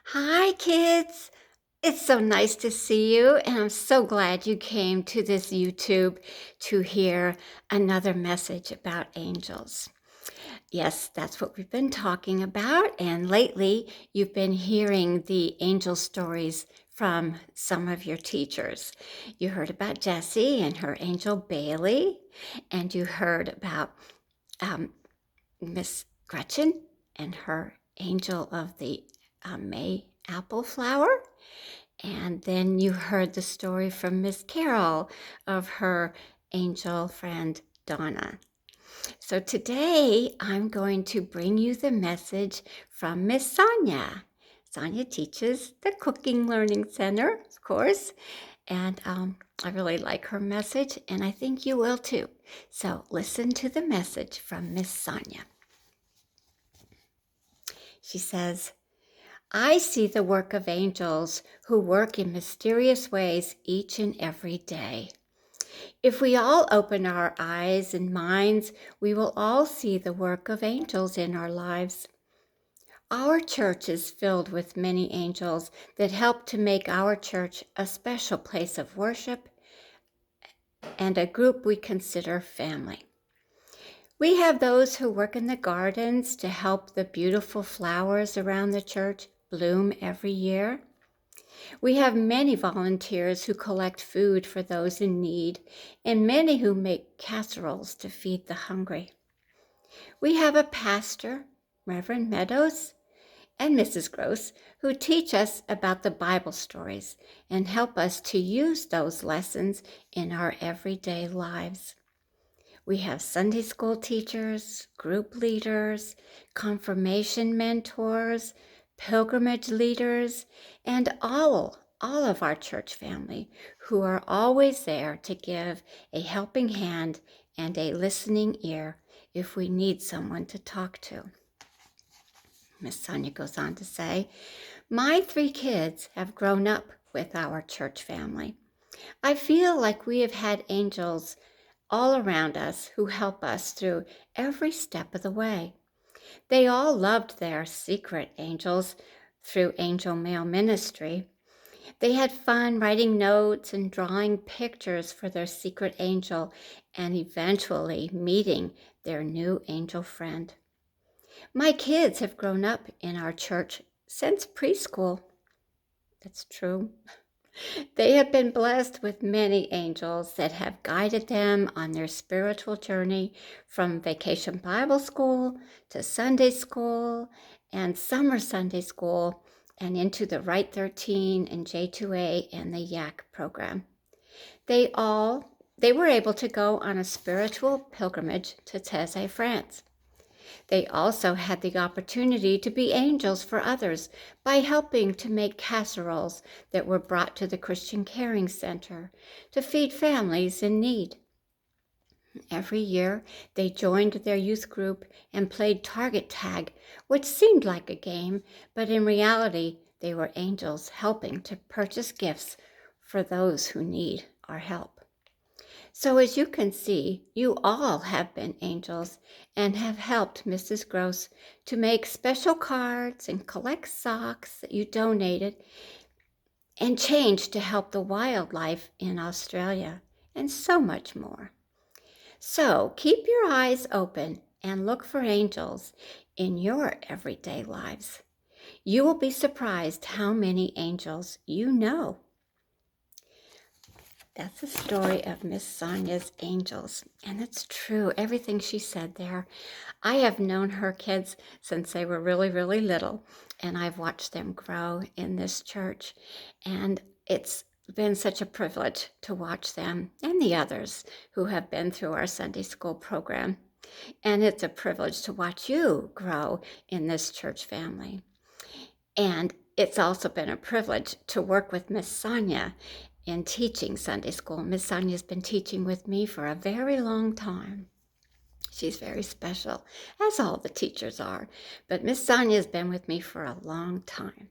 Hi, kids. It's so nice to see you, and I'm so glad you came to this YouTube to hear another message about angels. Yes, that's what we've been talking about, and lately you've been hearing the angel stories from some of your teachers. You heard about Jessie and her angel Bailey, and you heard about Miss Gretchen and her angel of the May apple flower. And then you heard the story from Miss Carol of her angel friend Donna. So today I'm going to bring you the message from Miss Sonja. Sonja teaches the Cooking Learning Center, of course, and I really like her message, and I think you will too. So listen to the message from Miss Sonja. She says, I see the work of angels who work in mysterious ways each and every day. If we all open our eyes and minds, we will all see the work of angels in our lives. Our church is filled with many angels that help to make our church a special place of worship and a group we consider family. We have those who work in the gardens to help the beautiful flowers around the church bloom every year. We have many volunteers who collect food for those in need, and many who make casseroles to feed the hungry. We have a pastor, Reverend Meadows, and Mrs. Gross, who teach us about the Bible stories and help us to use those lessons in our everyday lives. We have Sunday school teachers, group leaders, confirmation mentors, pilgrimage leaders, and all of our church family who are always there to give a helping hand and a listening ear if we need someone to talk to. Miss Sonja goes on to say, my 3 kids have grown up with our church family. I feel like we have had angels all around us who help us through every step of the way. They all loved their secret angels through Angel Mail Ministry. They had fun writing notes and drawing pictures for their secret angel and eventually meeting their new angel friend. My kids have grown up in our church since preschool. That's true. They have been blessed with many angels that have guided them on their spiritual journey from Vacation Bible School to Sunday school and Summer Sunday School and into the Right 13 and J2A and the YAC program. They were able to go on a spiritual pilgrimage to Taizé, France. They also had the opportunity to be angels for others by helping to make casseroles that were brought to the Christian Caring Center to feed families in need. Every year, they joined their youth group and played target tag, which seemed like a game, but in reality, they were angels helping to purchase gifts for those who need our help. So as you can see, you all have been angels and have helped Mrs. Gross to make special cards and collect socks that you donated and change to help the wildlife in Australia and so much more. So keep your eyes open and look for angels in your everyday lives. You will be surprised how many angels you know. That's the story of Miss Sonja's angels. And it's true, everything she said there. I have known her kids since they were really, really little, and I've watched them grow in this church. And it's been such a privilege to watch them and the others who have been through our Sunday school program. And it's a privilege to watch you grow in this church family. And it's also been a privilege to work with Miss Sonja in teaching Sunday school. Miss Sonja's been teaching with me for a very long time. She's very special, as all the teachers are, but Miss Sonja's been with me for a long time.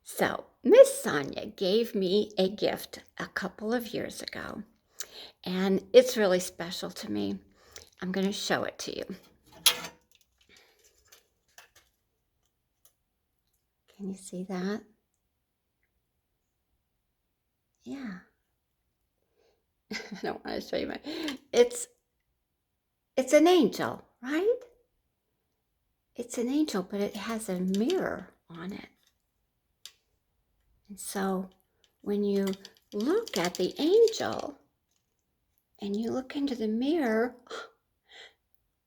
So Miss Sonja gave me a gift a couple of years ago, and it's really special to me. I'm going to show it to you. Can you see that? Yeah. I don't want to show you my. It's an angel, right? It's an angel, but it has a mirror on it. And so when you look at the angel and you look into the mirror,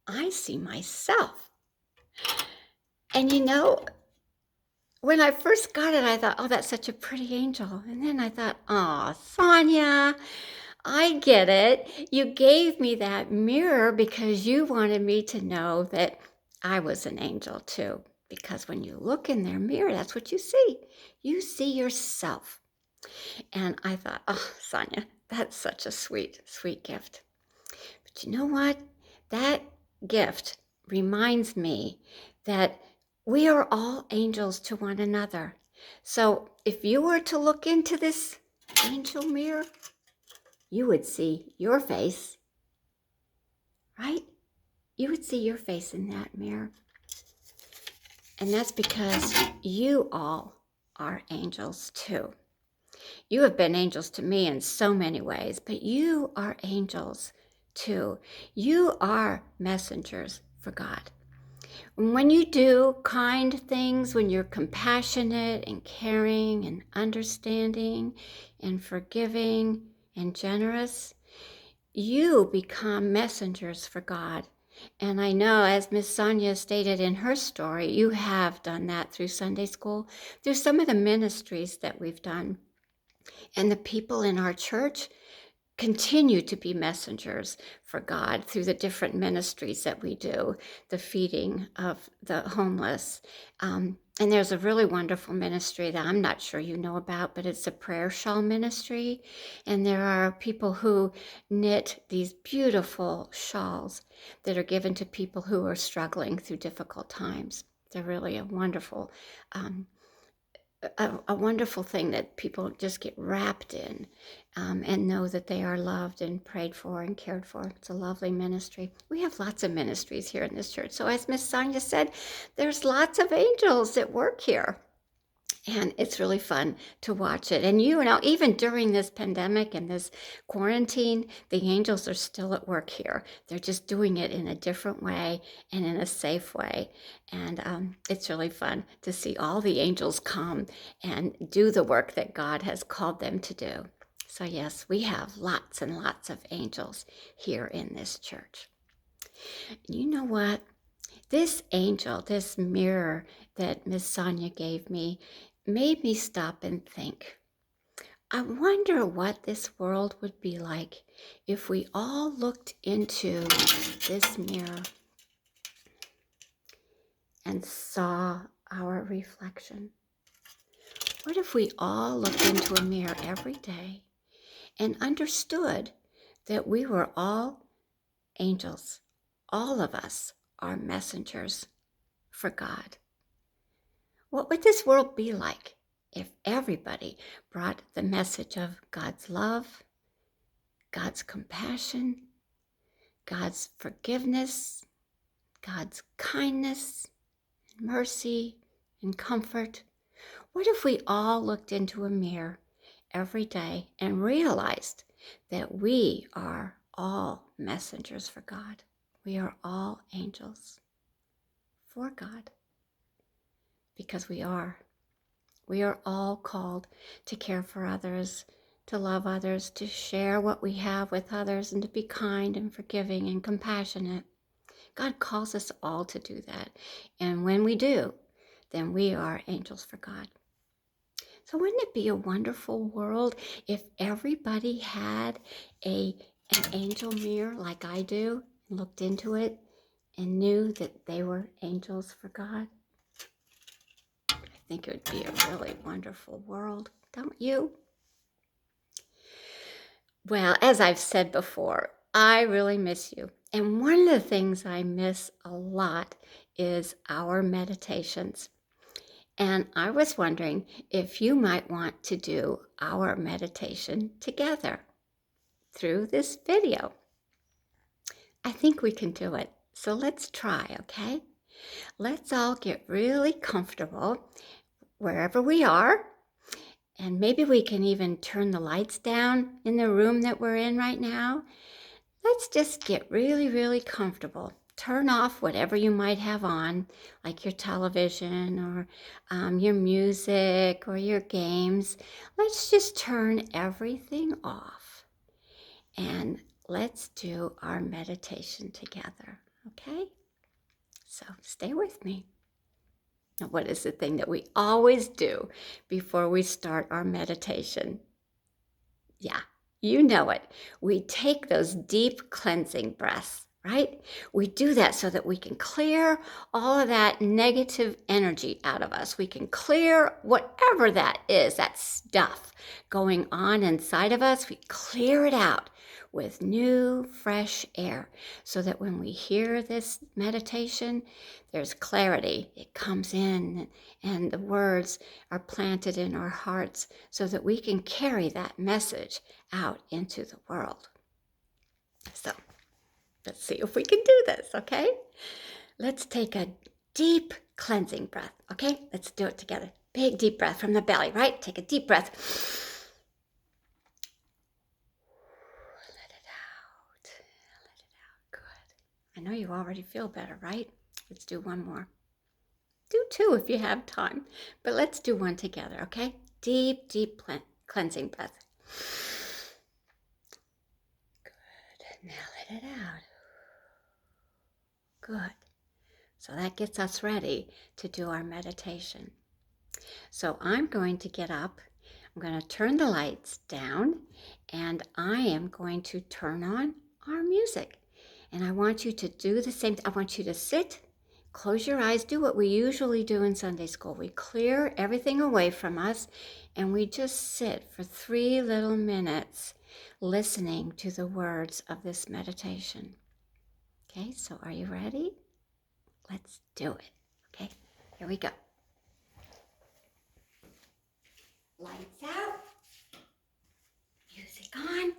I see myself. And when I first got it, I thought, oh, that's such a pretty angel. And then I thought, oh, Sonja, I get it. You gave me that mirror because you wanted me to know that I was an angel too. Because when you look in their mirror, that's what you see. You see yourself. And I thought, oh, Sonja, that's such a sweet, sweet gift. But you know what? That gift reminds me that we are all angels to one another. So if you were to look into this angel mirror, you would see your face, right? You would see your face in that mirror. And that's because you all are angels too. You have been angels to me in so many ways, but you are angels too. You are messengers for God. And when you do kind things, when you're compassionate and caring and understanding and forgiving and generous, you become messengers for God. And I know, as Miss Sonja stated in her story, you have done that through Sunday school, through some of the ministries that we've done. And the people in our church continue to be messengers for God through the different ministries that we do, the feeding of the homeless. And there's a really wonderful ministry that I'm not sure you know about, but it's a prayer shawl ministry. And there are people who knit these beautiful shawls that are given to people who are struggling through difficult times. They're really a wonderful a wonderful thing that people just get wrapped in and know that they are loved and prayed for and cared for. It's a lovely ministry. We have lots of ministries here in this church. So as Miss Sonja said, there's lots of angels that work here. And it's really fun to watch it. And even during this pandemic and this quarantine, the angels are still at work here. They're just doing it in a different way and in a safe way. And it's really fun to see all the angels come and do the work that God has called them to do. So yes, we have lots and lots of angels here in this church. You know what? This angel, this mirror that Miss Sonja gave me, made me stop and think. I wonder what this world would be like if we all looked into this mirror and saw our reflection. What if we all looked into a mirror every day and understood that we were all angels? All of us are messengers for God. What would this world be like if everybody brought the message of God's love, God's compassion, God's forgiveness, God's kindness, mercy, and comfort? What if we all looked into a mirror every day and realized that we are all messengers for God? We are all angels for God because we are. We are all called to care for others, to love others, to share what we have with others, and to be kind and forgiving and compassionate. God calls us all to do that. And when we do, then we are angels for God. So wouldn't it be a wonderful world if everybody had an angel mirror like I do, and looked into it and knew that they were angels for God? I think it would be a really wonderful world, don't you? Well, as I've said before, I really miss you. And one of the things I miss a lot is our meditations. And I was wondering if you might want to do our meditation together through this video. I think we can do it. So let's try, okay? Let's all get really comfortable wherever we are. And maybe we can even turn the lights down in the room that we're in right now. Let's just get really, really comfortable. Turn off whatever you might have on, like your television or your music or your games. Let's just turn everything off and let's do our meditation together, okay? So stay with me. Now, what is the thing that we always do before we start our meditation? Yeah, you know it. We take those deep cleansing breaths, right? We do that so that we can clear all of that negative energy out of us. We can clear whatever that is, that stuff going on inside of us. We clear it out with new, fresh air so that when we hear this meditation, there's clarity. It comes in and the words are planted in our hearts so that we can carry that message out into the world. So let's see if we can do this, okay? Let's take a deep cleansing breath, okay? Let's do it together. Big deep breath from the belly, right? Take a deep breath. Let it out. Let it out. Good. I know you already feel better, right? Let's do one more. Do two if you have time, but let's do one together, okay? Deep, deep cleansing breath. Good. Now let it out. Good. So that gets us ready to do our meditation. So I'm going to get up. I'm going to turn the lights down and I am going to turn on our music. And I want you to do the same. I want you to sit, close your eyes, do what we usually do in Sunday school. We clear everything away from us and we just sit for 3 little minutes listening to the words of this meditation. Okay, so are you ready? Let's do it. Okay, here we go. Lights out. Music on.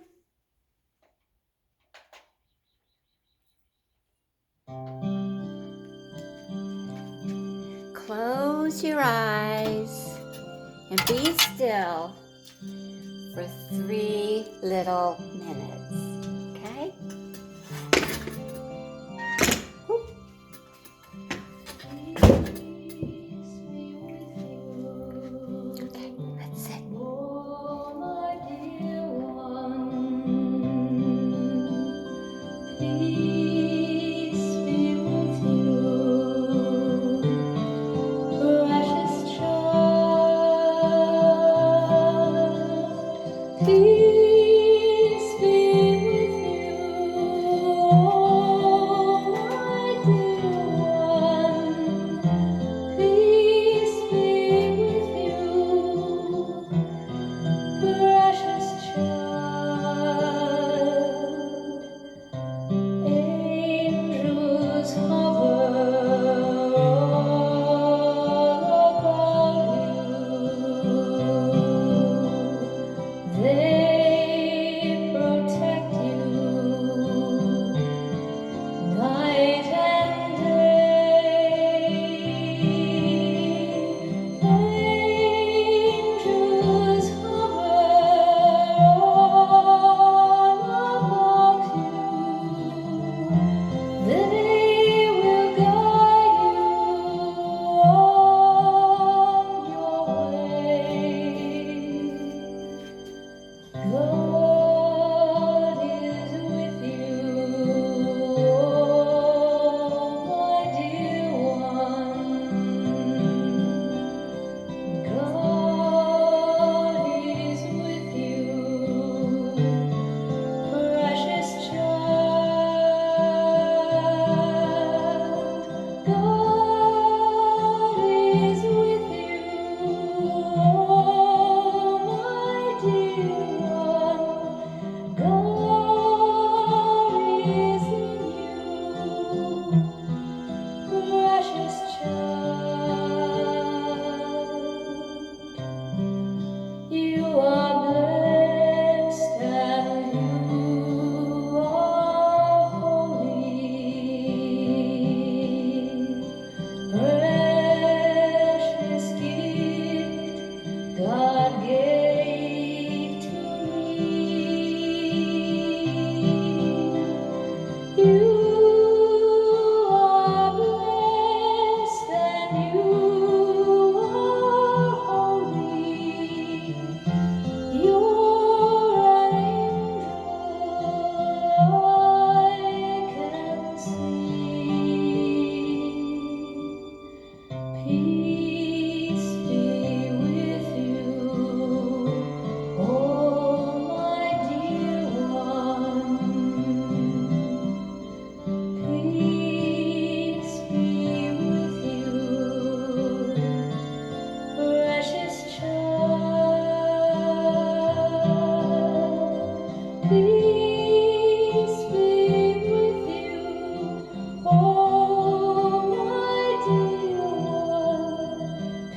Close your eyes and be still for 3 little minutes. Okay? Whoop. Okay, let's sit.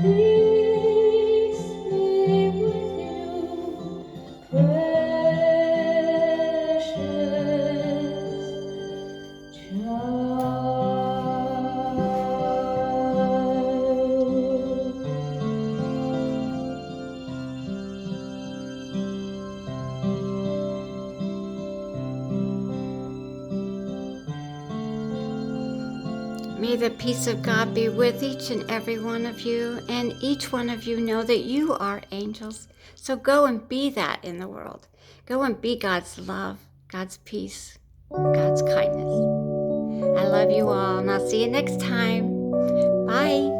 Peace be with you, precious child. May the peace of God be with each and every one of you, and each one of you know that you are angels. So go and be that in the world. Go and be God's love, God's peace, God's kindness. I love you all, and I'll see you next time. Bye.